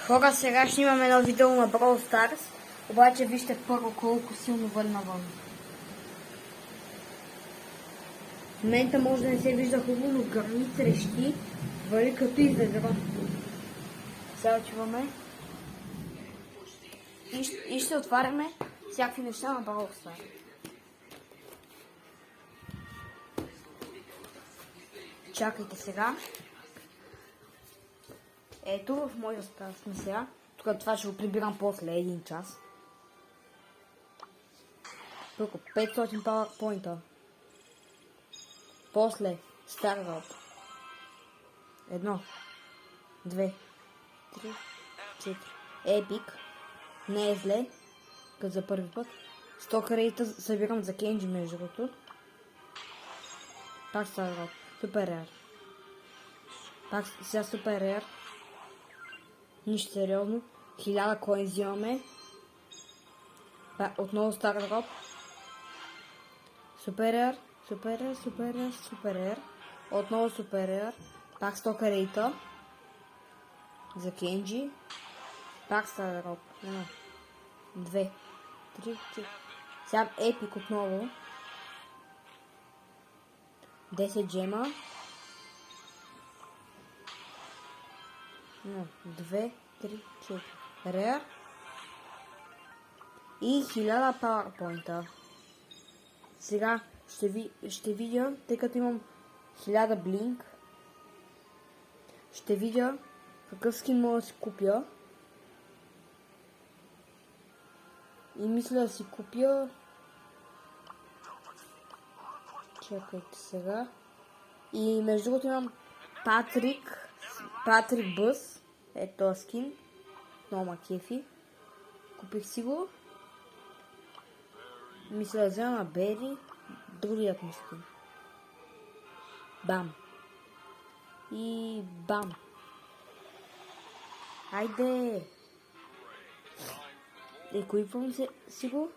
Хора, сега ще имаме едно видео на Brawl Stars, обаче вижте първо колко силно вали навън. В момента може да не се вижда хубаво, но гърми трещи, вали като изедро. Сега отиваме и ще отваряме всякакви неща на Brawl Stars. Чакайте сега. Ето, в моя стая сме сега. Тук това ще го прибирам после един час. Тук 500 PowerPoint-а. После Startup. 1, 2, 3, 4. Epic. Не е зле. Като за първи път. 100 кредита събирам за Кенджи между другото. Пак Startup. Супер Rare. Пак сега Супер Rare. Нищо сериозно. 1000 коин взимаме. Отново стар дроп. Супер Rare. Супер Rare, Супер Rare, Супер Rare. Отново Супер Rare. Пак 100 кредита. За Кенджи. Пак стар дроп. 1, 2, 3, 4. Сега Епик отново. 10 джема. 1, 2, 3, 4. Rare. И 1000 PowerPoint-а. Сега ще видя, тъй като имам 1000 Blink, ще видя какъв скин мога да си купя. И мисля да си купя... Чакайте сега. И между другото имам Патрик Бъс. Ето този скин. Много ма кефи. Купих си го. Мисля да взема на Бери. Другият ми скин. Бам. И бам. Хайде. Еквипвам си го.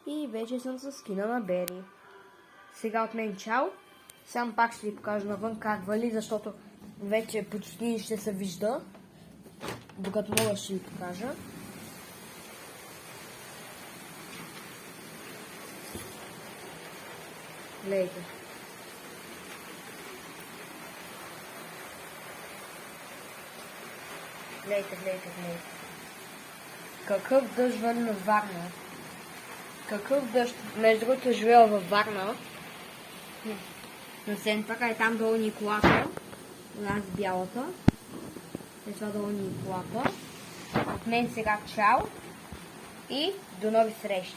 И вече съм с скина на Бери. Сега от мен чао. Сам пак ще ви покажа навън как вали, защото вече почти ще се вижда. Докато мога ще ви покажа. Гледайте. Гледайте. Какъв дъжд вали на Варна. Какъв дъжд. Между другото живея във Варна. На Сентъра е там долу ни колата. У нас бялата. Е това долу ни колата. От мен сега чао. И до нови срещи.